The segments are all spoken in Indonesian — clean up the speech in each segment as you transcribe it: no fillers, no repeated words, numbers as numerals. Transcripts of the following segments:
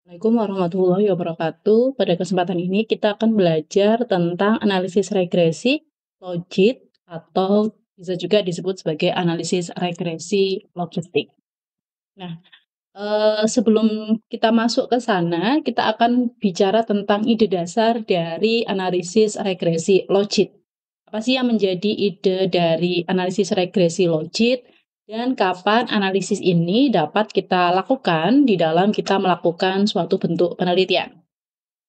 Assalamualaikum warahmatullahi wabarakatuh. Pada kesempatan ini kita akan belajar tentang analisis regresi, logit, atau bisa juga disebut sebagai analisis regresi logistik. Nah, sebelum kita masuk ke sana, kita akan bicara tentang ide dasar dari analisis regresi logit. Apa sih yang menjadi ide dari analisis regresi logit? Dan kapan analisis ini dapat kita lakukan di dalam kita melakukan suatu bentuk penelitian.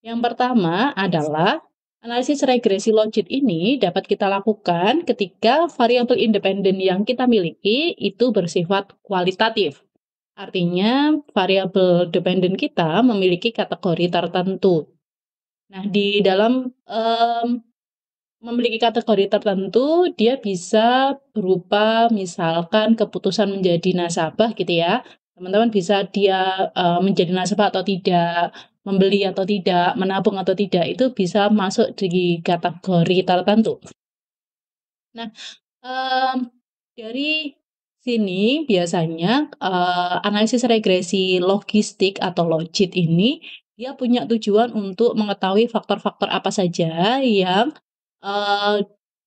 Yang pertama adalah analisis regresi logit ini dapat kita lakukan ketika variabel independen yang kita miliki itu bersifat kualitatif. Artinya variabel dependen kita memiliki kategori tertentu. Nah, di dalam memiliki kategori tertentu, dia bisa berupa misalkan keputusan menjadi nasabah gitu ya. Teman-teman bisa dia menjadi nasabah atau tidak, membeli atau tidak, menabung atau tidak, itu bisa masuk di kategori tertentu. Nah, dari sini biasanya analisis regresi logistik atau logit ini dia punya tujuan untuk mengetahui faktor-faktor apa saja yang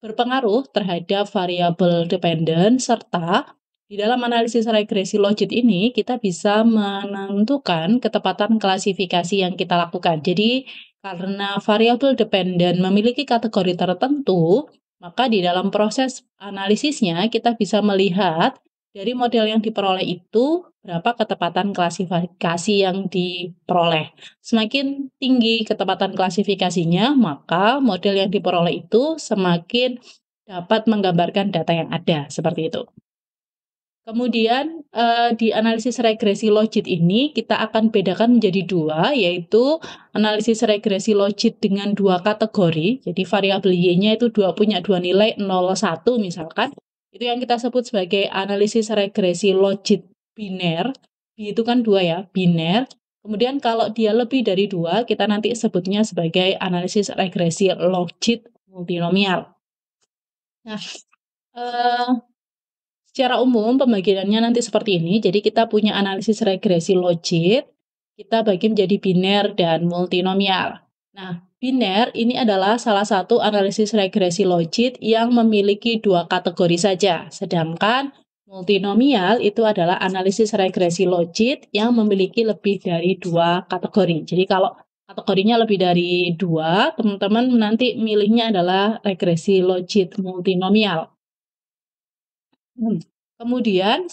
berpengaruh terhadap variabel dependen, serta di dalam analisis regresi logit ini kita bisa menentukan ketepatan klasifikasi yang kita lakukan. Jadi, karena variabel dependen memiliki kategori tertentu, maka di dalam proses analisisnya kita bisa melihat dari model yang diperoleh itu berapa ketepatan klasifikasi yang diperoleh. Semakin tinggi ketepatan klasifikasinya, maka model yang diperoleh itu semakin dapat menggambarkan data yang ada, seperti itu. Kemudian, di analisis regresi logit ini kita akan bedakan menjadi dua, yaitu analisis regresi logit dengan dua kategori. Jadi variabel Y-nya itu punya dua nilai 0, 1 misalkan. Itu yang kita sebut sebagai analisis regresi logit biner. Y itu kan dua ya, biner. Kemudian kalau dia lebih dari dua, kita nanti sebutnya sebagai analisis regresi logit multinomial. Nah, secara umum pembagiannya nanti seperti ini. Jadi kita punya analisis regresi logit, kita bagi menjadi biner dan multinomial. Nah, biner ini adalah salah satu analisis regresi logit yang memiliki dua kategori saja. Sedangkan multinomial itu adalah analisis regresi logit yang memiliki lebih dari dua kategori. Jadi kalau kategorinya lebih dari dua, teman-teman nanti milihnya adalah regresi logit multinomial. Kemudian,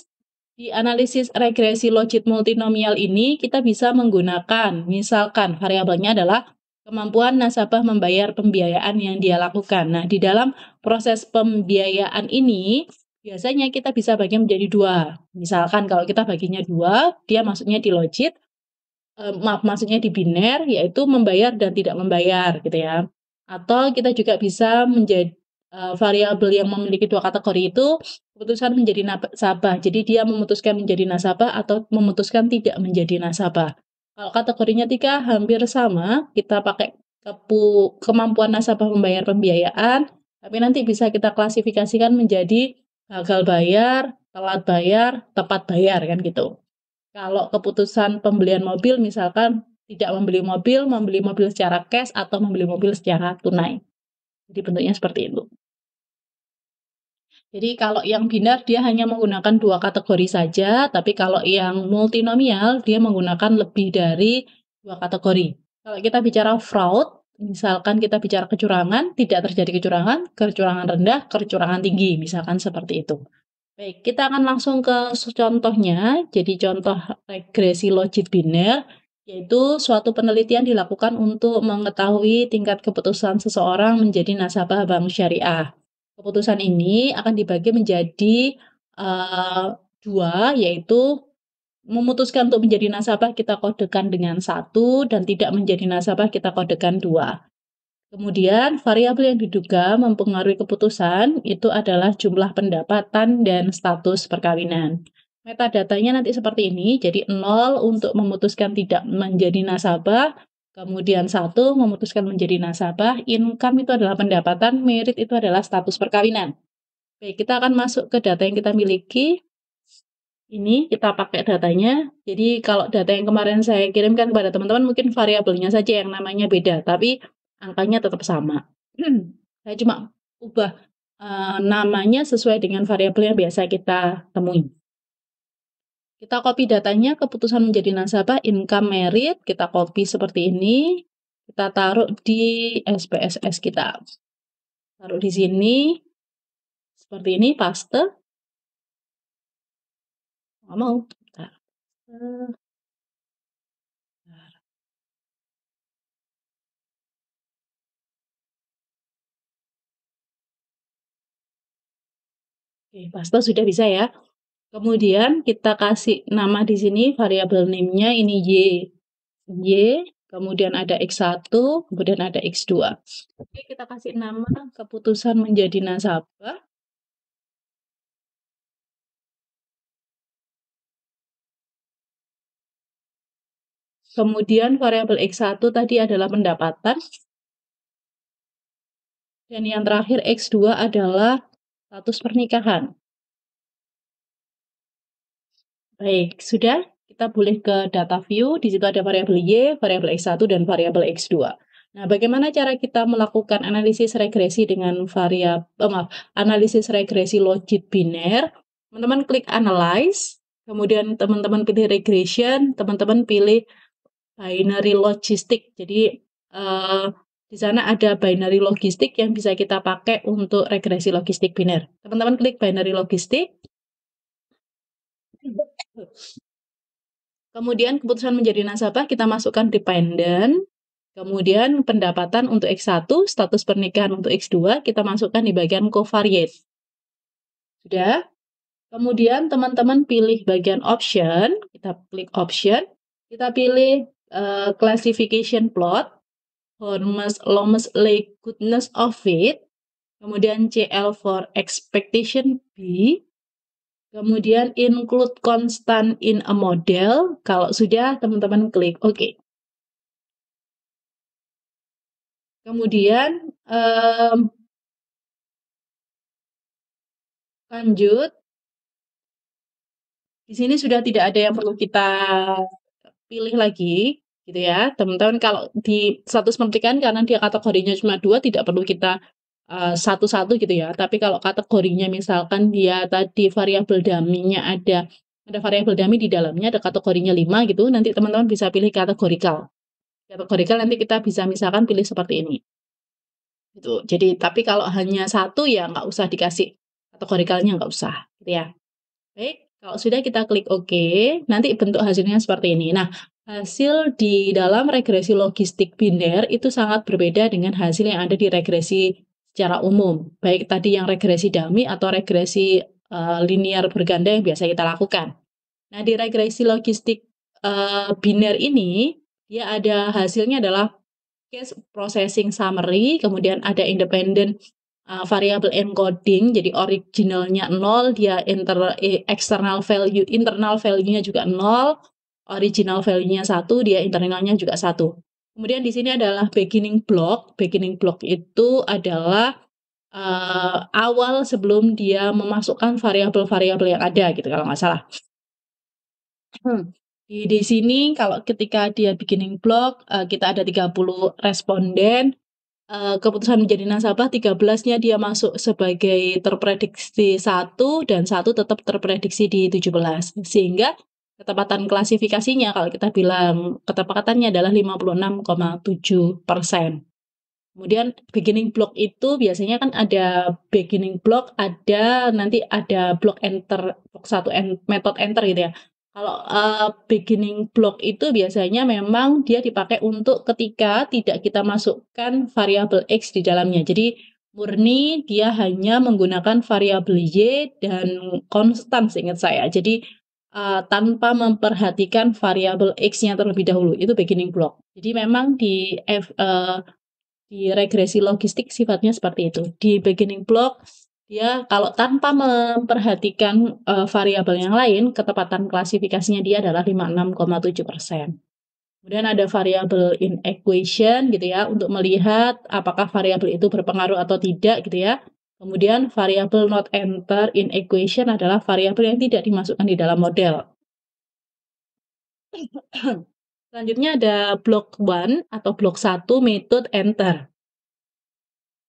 di analisis regresi logit multinomial ini kita bisa menggunakan, misalkan variabelnya adalah kemampuan nasabah membayar pembiayaan yang dia lakukan. Nah, di dalam proses pembiayaan ini, biasanya kita bisa bagi menjadi dua. Misalkan kalau kita baginya dua, dia masuknya di logit, maksudnya di biner, yaitu membayar dan tidak membayar, gitu ya. Atau kita juga bisa menjadi variabel yang memiliki dua kategori itu keputusan menjadi nasabah. Jadi dia memutuskan menjadi nasabah atau memutuskan tidak menjadi nasabah. Kalau kategorinya tiga hampir sama, kita pakai kemampuan nasabah membayar pembiayaan, tapi nanti bisa kita klasifikasikan menjadi gagal bayar, telat bayar, tepat bayar kan gitu. Kalau keputusan pembelian mobil misalkan tidak membeli mobil secara cash atau membeli mobil secara tunai. Jadi bentuknya seperti itu. Jadi kalau yang binar dia hanya menggunakan dua kategori saja, tapi kalau yang multinomial dia menggunakan lebih dari dua kategori. Kalau kita bicara fraud, misalkan kita bicara kecurangan, tidak terjadi kecurangan, kecurangan rendah, kecurangan tinggi, misalkan seperti itu. Baik, kita akan langsung ke contohnya. Jadi contoh regresi logit biner, yaitu suatu penelitian dilakukan untuk mengetahui tingkat keputusan seseorang menjadi nasabah bank syariah. Keputusan ini akan dibagi menjadi dua, yaitu memutuskan untuk menjadi nasabah kita kodekan dengan 1 dan tidak menjadi nasabah kita kodekan 2. Kemudian, variabel yang diduga mempengaruhi keputusan itu adalah jumlah pendapatan dan status perkawinan. Metadatanya nanti seperti ini, jadi 0 untuk memutuskan tidak menjadi nasabah, kemudian 1 memutuskan menjadi nasabah, income itu adalah pendapatan, merit itu adalah status perkawinan. Baik, kita akan masuk ke data yang kita miliki. Ini kita pakai datanya. Jadi kalau data yang kemarin saya kirimkan kepada teman-teman mungkin variabelnya saja yang namanya beda, tapi angkanya tetap sama. Saya cuma ubah namanya sesuai dengan variabel yang biasa kita temui. Kita copy datanya, keputusan menjadi nasabah, income merit, kita copy seperti ini, kita taruh di SPSS kita. Taruh di sini, seperti ini, paste. Nggak mau. Bentar. Oke, paste sudah bisa ya. Kemudian kita kasih nama di sini, variabel name-nya ini Y, kemudian ada X1, kemudian ada X2. Oke, kita kasih nama keputusan menjadi nasabah. Kemudian variabel X1 tadi adalah pendapatan. Dan yang terakhir X2 adalah status pernikahan. Baik, sudah. Kita boleh ke data view. Di situ ada variabel Y, variabel X1, dan variabel X2. Nah, bagaimana cara kita melakukan analisis regresi dengan analisis regresi logit biner? Teman-teman klik analyze, kemudian teman-teman pilih regression, teman-teman pilih binary logistik. Jadi di sana ada binary logistik yang bisa kita pakai untuk regresi logistik biner. Teman-teman klik binary logistik. Kemudian keputusan menjadi nasabah kita masukkan dependent. Kemudian pendapatan untuk X1, status pernikahan untuk X2 kita masukkan di bagian covariate. Sudah? Kemudian teman-teman pilih bagian option, kita klik option, kita pilih classification plot, Hormes, Lomas, goodness of it, kemudian CL for expectation B, kemudian include constant in a model. Kalau sudah, teman-teman klik OK. Kemudian lanjut. Di sini sudah tidak ada yang perlu kita pilih lagi, gitu ya. Teman-teman kalau di status pernikahan karena dia kategorinya cuma 2, tidak perlu kita satu-satu gitu ya. Tapi kalau kategorinya misalkan dia tadi variabel dummy-nya ada variabel dummy di dalamnya, ada kategorinya 5 gitu, nanti teman-teman bisa pilih kategorikal. Kategorikal nanti kita bisa misalkan pilih seperti ini. Gitu. Jadi tapi kalau hanya satu ya nggak usah dikasih kategorikalnya, nggak usah, gitu ya. Baik, kalau sudah kita klik OK, nanti bentuk hasilnya seperti ini. Nah, hasil di dalam regresi logistik biner itu sangat berbeda dengan hasil yang ada di regresi secara umum. Baik tadi yang regresi dummy atau regresi linear berganda yang biasa kita lakukan. Nah, di regresi logistik biner ini, dia ada hasilnya adalah case processing summary, kemudian ada independent variable encoding, jadi originalnya 0, dia external value, internal value-nya juga 0, original value-nya 1, dia internalnya juga 1. Kemudian di sini adalah beginning block. Beginning block itu adalah awal sebelum dia memasukkan variabel-variabel yang ada gitu kalau nggak salah. Di sini kalau ketika dia beginning block, kita ada 30 responden, keputusan menjadi nasabah 13-nya dia masuk sebagai terprediksi 1 dan 1 tetap terprediksi di 17. Sehingga ketepatan klasifikasinya kalau kita bilang ketepatannya adalah 56,7%. Kemudian beginning block itu biasanya kan ada beginning block, nanti ada block enter, block 1 method enter gitu ya. Kalau beginning block itu biasanya memang dia dipakai untuk ketika tidak kita masukkan variabel X di dalamnya. Jadi murni dia hanya menggunakan variabel Y dan konstan seingat saya. Jadi tanpa memperhatikan variabel X-nya terlebih dahulu. Itu beginning block. Jadi memang di regresi logistik sifatnya seperti itu. Di beginning block, dia kalau tanpa memperhatikan variabel yang lain, ketepatan klasifikasinya dia adalah 56,7%. Kemudian ada variabel in equation gitu ya, untuk melihat apakah variabel itu berpengaruh atau tidak gitu ya. Kemudian variabel not enter in equation adalah variabel yang tidak dimasukkan di dalam model. Selanjutnya ada block 1 atau block 1 method enter.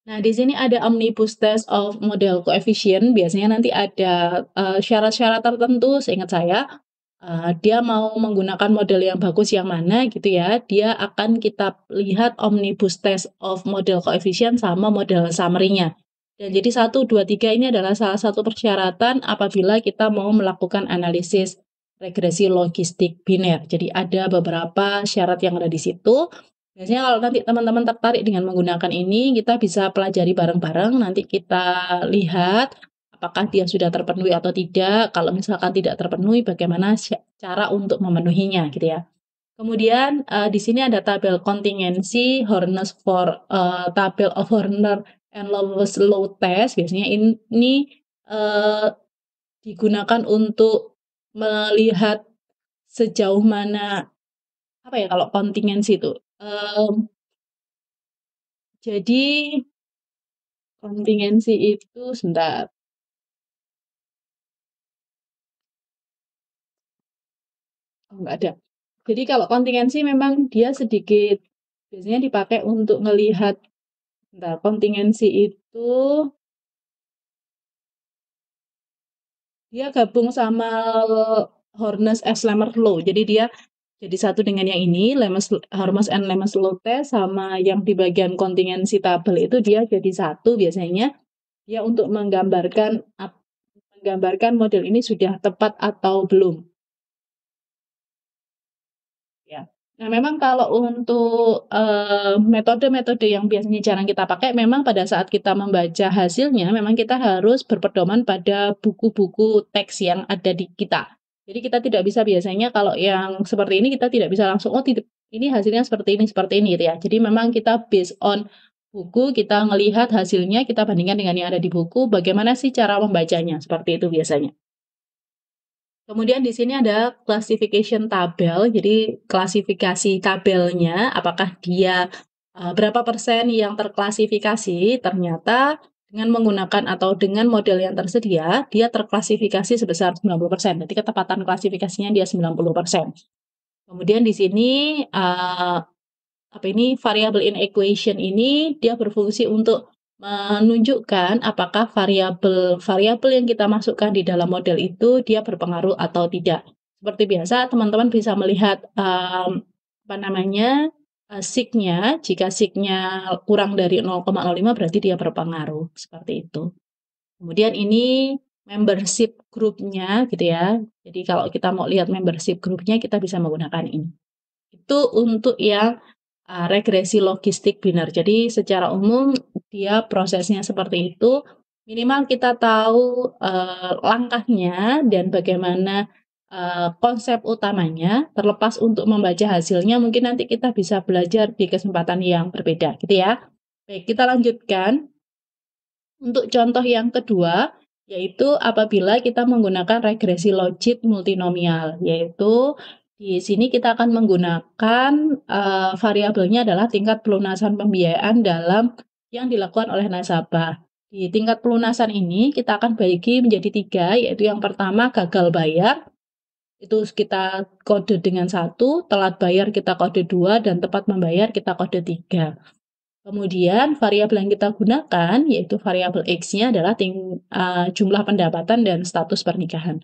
Nah, di sini ada omnibus test of model coefficient, biasanya nanti ada, syarat-syarat tertentu seingat saya, dia mau menggunakan model yang bagus yang mana gitu ya, dia akan kita lihat omnibus test of model coefficient sama model summary-nya. Dan jadi 1, 2, 3 ini adalah salah satu persyaratan apabila kita mau melakukan analisis regresi logistik biner. Jadi ada beberapa syarat yang ada di situ. Biasanya kalau nanti teman-teman tertarik dengan menggunakan ini, kita bisa pelajari bareng-bareng, nanti kita lihat apakah dia sudah terpenuhi atau tidak. Kalau misalkan tidak terpenuhi, bagaimana cara untuk memenuhinya gitu ya. Kemudian di sini ada tabel kontingensi Horner for tabel of Horner and Lowest load test. Biasanya ini digunakan untuk melihat sejauh mana apa ya kalau kontingensi itu. Jadi kontingensi itu sebentar, oh nggak ada. Jadi kalau kontingensi memang dia sedikit biasanya dipakai untuk ngelihat sebentar, kontingensi itu dia gabung sama Horner's and Lemmer Law. Jadi dia jadi satu dengan yang ini, Horner's and Lemmer's Law test sama yang di bagian kontingensi tabel itu dia jadi satu biasanya. Dia untuk menggambarkan model ini sudah tepat atau belum. Ya. Nah, memang kalau untuk, metode-metode yang biasanya jarang kita pakai, memang pada saat kita membaca hasilnya, memang kita harus berpedoman pada buku-buku teks yang ada di kita. Jadi kita tidak bisa biasanya kalau yang seperti ini, kita tidak bisa langsung, "Oh, ini hasilnya seperti ini," gitu ya. Jadi memang kita based on buku, kita melihat hasilnya, kita bandingkan dengan yang ada di buku, bagaimana sih cara membacanya, seperti itu biasanya. Kemudian di sini ada classification tabel, jadi klasifikasi tabelnya, apakah dia berapa persen yang terklasifikasi, ternyata dengan menggunakan atau dengan model yang tersedia, dia terklasifikasi sebesar 90%. Jadi ketepatan klasifikasinya dia 90%. Kemudian di sini apa ini, variable in equation ini dia berfungsi untuk menunjukkan apakah variabel yang kita masukkan di dalam model itu dia berpengaruh atau tidak. Seperti biasa teman-teman bisa melihat, apa namanya, sigma-nya, jika sigma kurang dari 0,05 berarti dia berpengaruh, seperti itu. Kemudian ini membership group-nya gitu ya. Jadi kalau kita mau lihat membership group-nya kita bisa menggunakan ini. Itu untuk yang regresi logistik biner. Jadi secara umum dia prosesnya seperti itu, minimal kita tahu, langkahnya dan bagaimana, konsep utamanya, terlepas untuk membaca hasilnya mungkin nanti kita bisa belajar di kesempatan yang berbeda gitu ya. Baik, kita lanjutkan. Untuk contoh yang kedua, yaitu apabila kita menggunakan regresi logit multinomial, yaitu di sini kita akan menggunakan, variabelnya adalah tingkat pelunasan pembiayaan dalam yang dilakukan oleh nasabah. Di tingkat pelunasan ini kita akan bagi menjadi 3, yaitu yang pertama gagal bayar, itu kita kode dengan 1, telat bayar kita kode 2, dan tepat membayar kita kode 3. Kemudian variabel yang kita gunakan, yaitu variabel X-nya adalah jumlah pendapatan dan status pernikahan.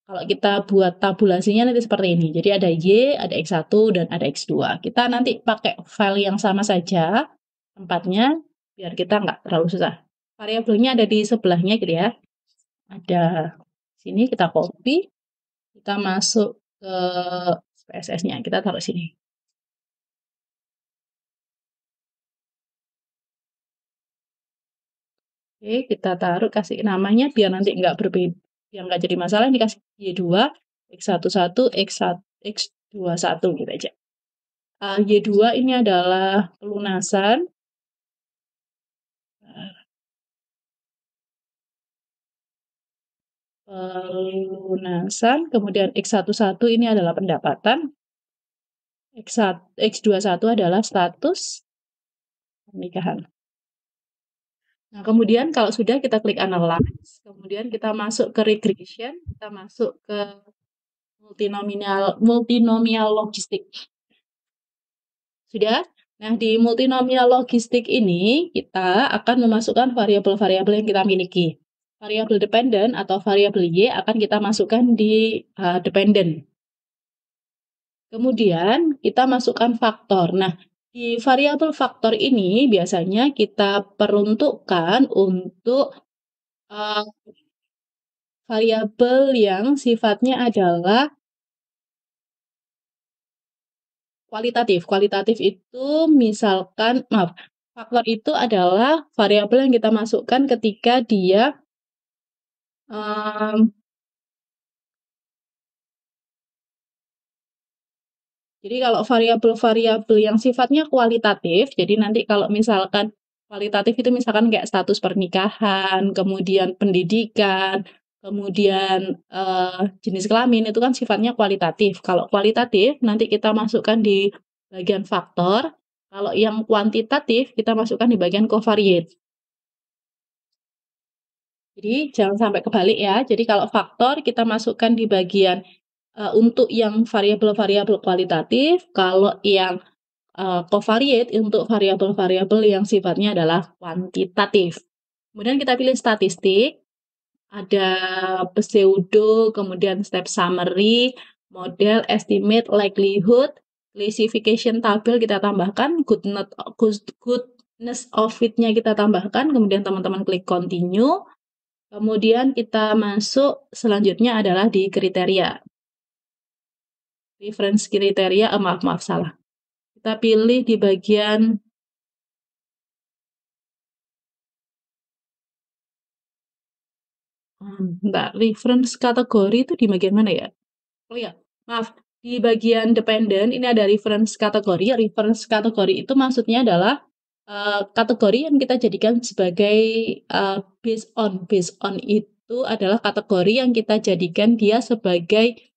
Kalau kita buat tabulasinya nanti seperti ini. Jadi ada Y, ada X1, dan ada X2. Kita nanti pakai file yang sama saja tempatnya, biar kita nggak terlalu susah. Variabelnya ada di sebelahnya gitu ya. Ada sini, kita copy, kita masuk ke SPSS-nya, kita taruh sini. Oke, kita taruh, kasih namanya biar nanti nggak berbeda, biar nggak jadi masalah, ini kasih Y2, X11, X21 gitu aja. Y2 ini adalah pelunasan. Pelunasan, kemudian X11 ini adalah pendapatan, X21 adalah status pernikahan. Nah, kemudian kalau sudah kita klik analyze, kemudian kita masuk ke regression, kita masuk ke multinomial logistik. Sudah? Nah, di multinomial logistik ini kita akan memasukkan variabel-variabel yang kita miliki. Variabel dependent atau variabel Y akan kita masukkan di dependent. Kemudian kita masukkan faktor. Nah, di variabel faktor ini biasanya kita peruntukkan untuk uh, variabel yang sifatnya adalah kualitatif. Kualitatif itu misalkan, maaf, faktor itu adalah variabel yang kita masukkan ketika dia um, jadi kalau variabel-variabel yang sifatnya kualitatif, jadi nanti kalau misalkan kualitatif itu misalkan kayak status pernikahan, kemudian pendidikan, kemudian jenis kelamin itu kan sifatnya kualitatif. Kalau kualitatif nanti kita masukkan di bagian faktor, kalau yang kuantitatif kita masukkan di bagian covariate. Jadi jangan sampai kebalik ya. Jadi kalau faktor kita masukkan di bagian untuk yang variabel-variabel kualitatif, kalau yang covariate untuk variabel-variabel yang sifatnya adalah kuantitatif. Kemudian kita pilih statistik, ada pseudo, kemudian step summary, model, estimate, likelihood, classification tabel kita tambahkan, goodness of fit-nya kita tambahkan, kemudian teman-teman klik continue, kemudian kita masuk selanjutnya adalah di kriteria. Reference kriteria, maaf salah. Kita pilih di bagian reference kategori itu di bagian mana ya? Oh ya, maaf. Di bagian dependent ini ada reference kategori. Reference kategori itu maksudnya adalah kategori yang kita jadikan sebagai based on. Based on itu adalah kategori yang kita jadikan dia sebagai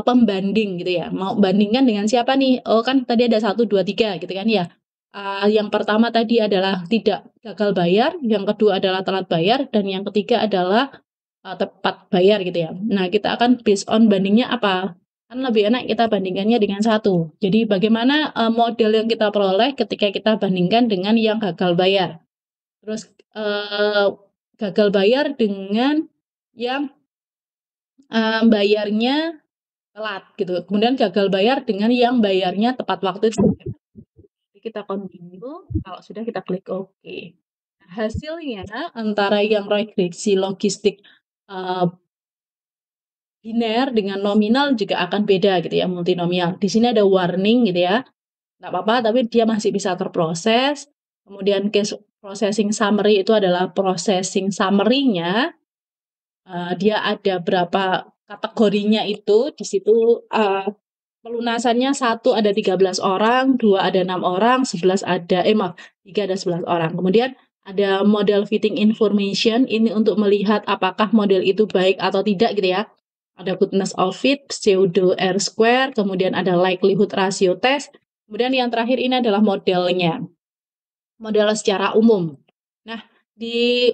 pembanding gitu ya. Mau bandingkan dengan siapa nih? Oh kan tadi ada 1, 2, 3 gitu kan ya. Yang pertama tadi adalah tidak gagal bayar, yang kedua adalah telat bayar, dan yang ketiga adalah tepat bayar gitu ya. Nah, kita akan based on bandingnya apa? Kan lebih enak kita bandingkannya dengan satu. Jadi bagaimana model yang kita peroleh ketika kita bandingkan dengan yang gagal bayar. Terus gagal bayar dengan yang bayarnya telat gitu. Kemudian gagal bayar dengan yang bayarnya tepat waktu. Jadi kita continue, kalau sudah kita klik OK. Hasilnya antara yang regresi logistik biner dengan nominal juga akan beda gitu ya, multinomial. Di sini ada warning gitu ya, nggak apa-apa tapi dia masih bisa terproses. Kemudian case processing summary itu adalah processing summary-nya, dia ada berapa kategorinya itu, di situ pelunasannya 1 ada 13 orang, 2 ada 6 orang, 11 ada, maaf, 3 ada 11 orang. Kemudian ada model fitting information, ini untuk melihat apakah model itu baik atau tidak gitu ya. Ada goodness of fit, pseudo R-square, kemudian ada likelihood ratio test, kemudian yang terakhir ini adalah modelnya. Model secara umum. Nah,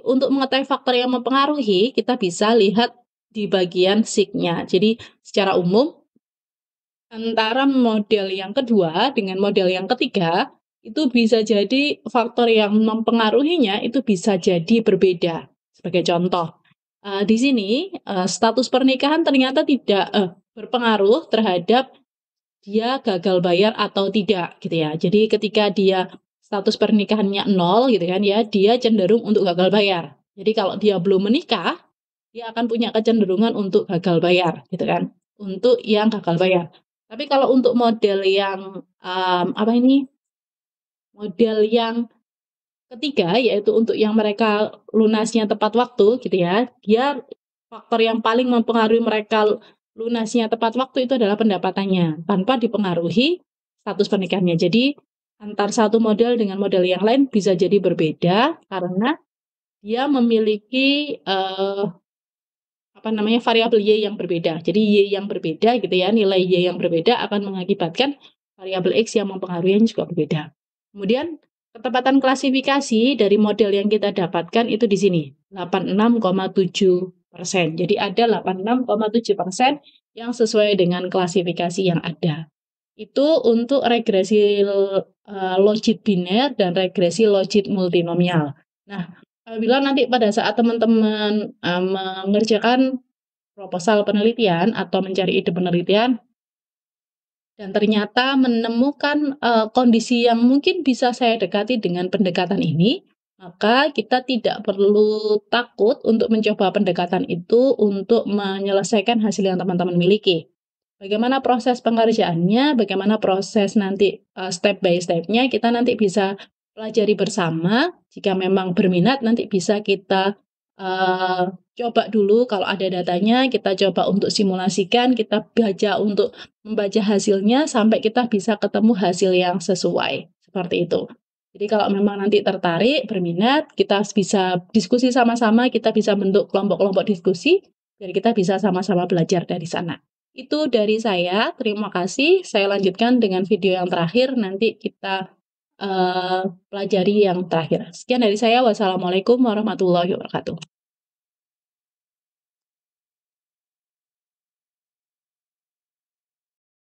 untuk mengetahui faktor yang mempengaruhi, kita bisa lihat di bagian SIG-nya. Jadi, secara umum, antara model yang kedua dengan model yang ketiga, itu bisa jadi faktor yang mempengaruhinya itu bisa jadi berbeda. Sebagai contoh, di sini status pernikahan ternyata tidak berpengaruh terhadap dia gagal bayar atau tidak gitu ya. Jadi ketika dia status pernikahannya 0 gitu kan ya, dia cenderung untuk gagal bayar. Jadi kalau dia belum menikah, dia akan punya kecenderungan untuk gagal bayar gitu kan. Untuk yang gagal bayar. Tapi kalau untuk model yang model yang ketiga, yaitu untuk yang mereka lunasnya tepat waktu gitu ya, dia faktor yang paling mempengaruhi mereka lunasnya tepat waktu itu adalah pendapatannya, tanpa dipengaruhi status pernikahannya. Jadi antar satu model dengan model yang lain bisa jadi berbeda karena dia memiliki variabel Y yang berbeda. Jadi Y yang berbeda gitu ya, nilai Y yang berbeda akan mengakibatkan variabel X yang mempengaruhinya juga berbeda. Kemudian Ketepatan klasifikasi dari model yang kita dapatkan itu di sini, 86,7%. Jadi ada 86,7% yang sesuai dengan klasifikasi yang ada. Itu untuk regresi logit biner dan regresi logit multinomial. Nah, apabila nanti pada saat teman-teman mengerjakan proposal penelitian atau mencari ide penelitian dan ternyata menemukan kondisi yang mungkin bisa saya dekati dengan pendekatan ini, maka kita tidak perlu takut untuk mencoba pendekatan itu untuk menyelesaikan hasil yang teman-teman miliki. Bagaimana proses pengerjaannya, bagaimana proses nanti step by step-nya, kita nanti bisa pelajari bersama. Jika memang berminat, nanti bisa kita coba dulu kalau ada datanya, kita coba untuk simulasikan, kita baca untuk membaca hasilnya sampai kita bisa ketemu hasil yang sesuai, seperti itu. Jadi kalau memang nanti tertarik, berminat, kita bisa diskusi sama-sama, kita bisa bentuk kelompok-kelompok diskusi, dan kita bisa sama-sama belajar dari sana. Itu dari saya, terima kasih. Saya lanjutkan dengan video yang terakhir, nanti kita pelajari yang terakhir. Sekian dari saya, wassalamualaikum warahmatullahi wabarakatuh.